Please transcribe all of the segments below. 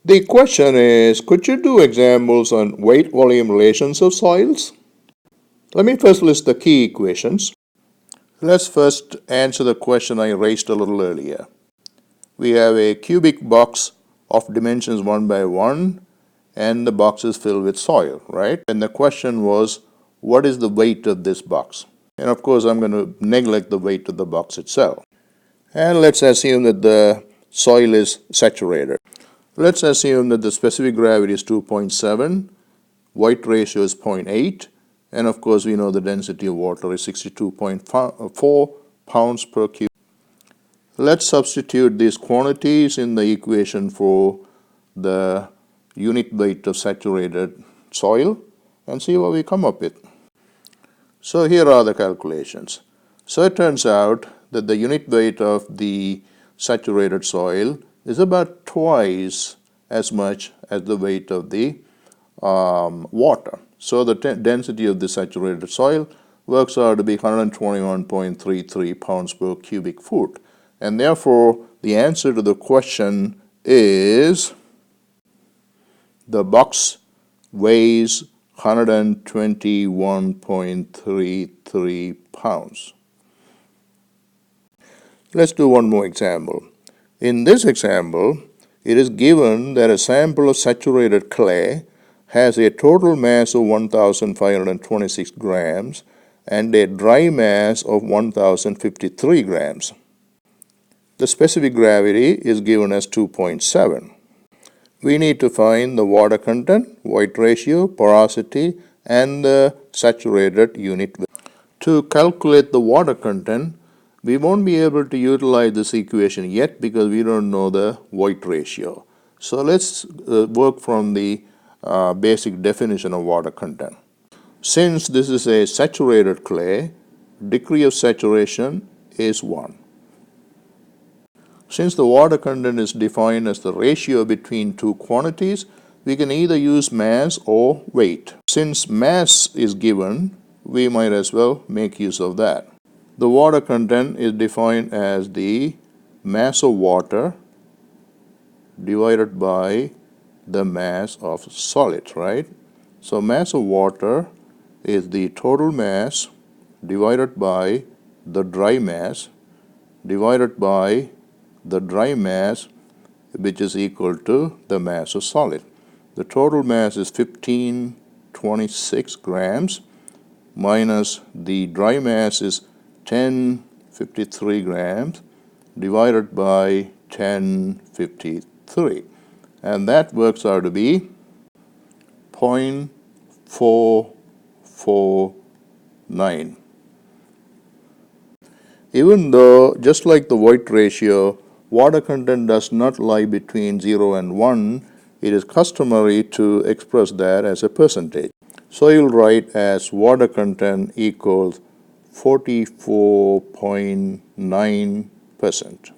The question is, could you do examples on weight-volume relations of soils? Let me first list the key equations. Let's first answer the question I raised a little earlier. We have a cubic box of dimensions 1 by 1 and the box is filled with soil, right? And the question was, what is the weight of this box? And of course, I'm going to neglect the weight of the box itself. And let's assume that the soil is saturated. Let's assume that the specific gravity is 2.7, weight ratio is 0.8, and of course we know the density of water is 62.4 pounds per cube. Let's substitute these quantities in the equation for the unit weight of saturated soil and see what we come up with. So here are the calculations. So it turns out that the unit weight of the saturated soil is about twice as much as the weight of the water. So the density of the saturated soil works out to be 121.33 pounds per cubic foot. And therefore, the answer to the question is the box weighs 121.33 pounds. Let's do one more example. In this example, it is given that a sample of saturated clay has a total mass of 1,526 grams and a dry mass of 1,053 grams. The specific gravity is given as 2.7. We need to find the water content, weight ratio, porosity, and the saturated unit weight. To calculate the water content, we won't be able to utilize this equation yet because we don't know the weight ratio. So let's work from the basic definition of water content. Since this is a saturated clay, degree of saturation is 1. Since the water content is defined as the ratio between two quantities, we can either use mass or weight. Since mass is given, we might as well make use of that. The water content is defined as the mass of water divided by the mass of solid, right? So mass of water is the total mass divided by the dry mass divided by the dry mass, which is equal to the mass of solid. The total mass is 1526 grams minus the dry mass is 1053 grams divided by 1053, and that works out to be 0.449. Even though, just like the weight ratio, water content does not lie between 0 and 1, it is customary to express that as a percentage. So you'll write as water content equals 44.9%.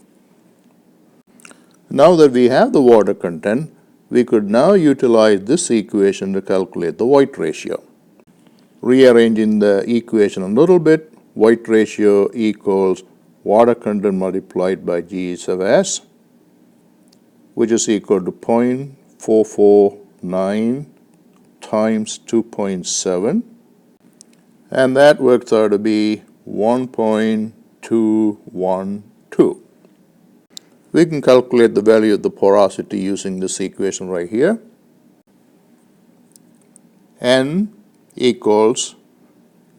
Now that we have the water content, we could now utilize this equation to calculate the weight ratio. Rearranging the equation a little bit, weight ratio equals water content multiplied by G sub S, which is equal to 0.449 times 2.7, and that works out to be 1.212. We can calculate the value of the porosity using this equation right here. N equals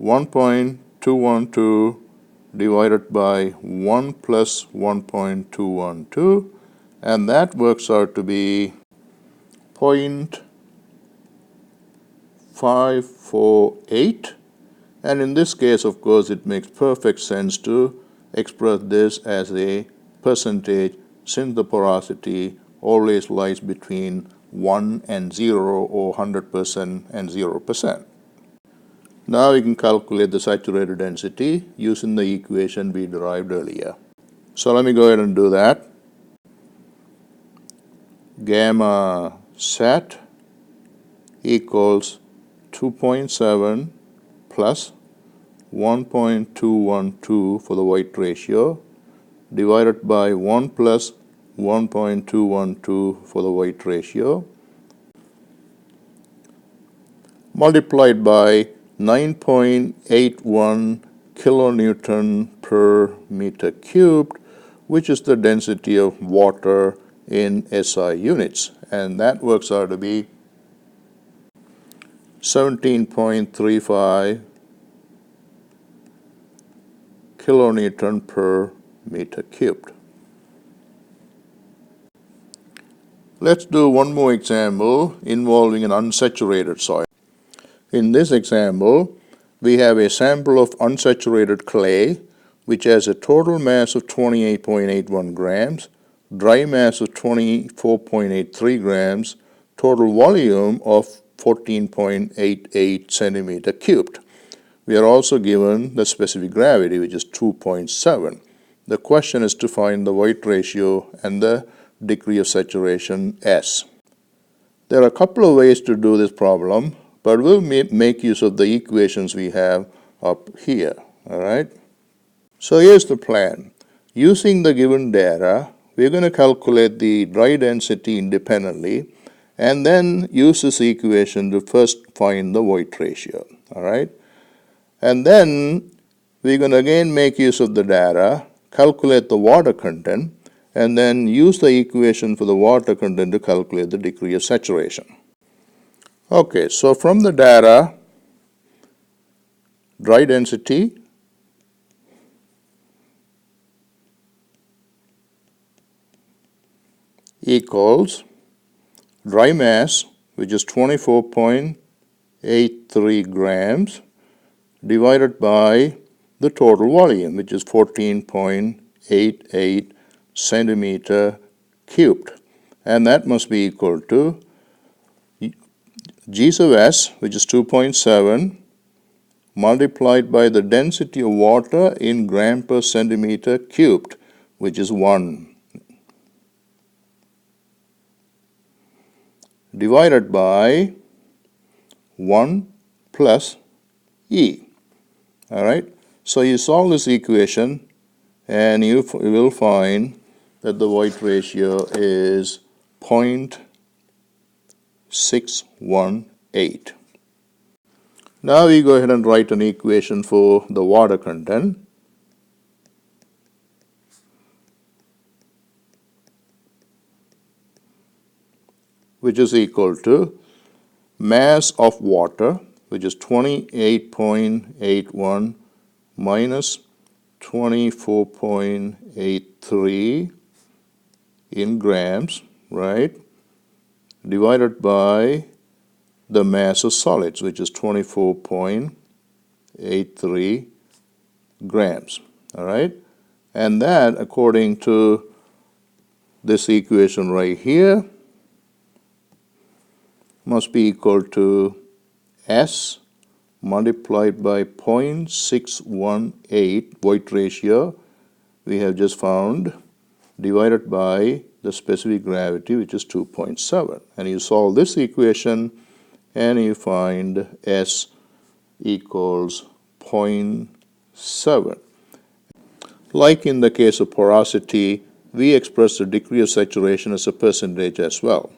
1.212 divided by 1 plus 1.212, and that works out to be 0.548. And in this case, of course, it makes perfect sense to express this as a percentage, since the porosity always lies between 1 and 0 or 100% and 0%. Now we can calculate the saturated density using the equation we derived earlier. So let me go ahead and do that. Gamma sat equals 2.7 plus 1.212 for the weight ratio divided by 1 plus 1.212 for the weight ratio, multiplied by 9.81 kilonewton per meter cubed, which is the density of water in SI units, and that works out to be 17.35 kilonewton per meter cubed. Let's do one more example involving an unsaturated soil. In this example, we have a sample of unsaturated clay which has a total mass of 28.81 grams, dry mass of 24.83 grams, total volume of 14.88 centimeter cubed. We are also given the specific gravity, which is 2.7. The question is to find the weight ratio and the degree of saturation S. There are a couple of ways to do this problem, but we'll make use of the equations we have up here. All right. So here's the plan. Using the given data, we're going to calculate the dry density independently and then use this equation to first find the weight ratio. All right. And then we're going to again make use of the data, calculate the water content, and then use the equation for the water content to calculate the degree of saturation. Okay, so from the data, dry density equals dry mass, which is 24.83 grams, divided by the total volume, which is 14.88 centimeter cubed, and that must be equal to G sub S, which is 2.7, multiplied by the density of water in gram per centimeter cubed, which is 1, divided by 1 plus E. All right, so you solve this equation and you will find that the weight ratio is 0.618. Now we go ahead and write an equation for the water content. Which is equal to mass of water, which is 28.81 minus 24.83 in grams, right, divided by the mass of solids, which is 24.83 grams, all right, and that, according to this equation right here, must be equal to S multiplied by 0.618 weight ratio we have just found, divided by the specific gravity, which is 2.7. And you solve this equation and you find S equals 0.7. Like in the case of porosity, we express the degree of saturation as a percentage as well.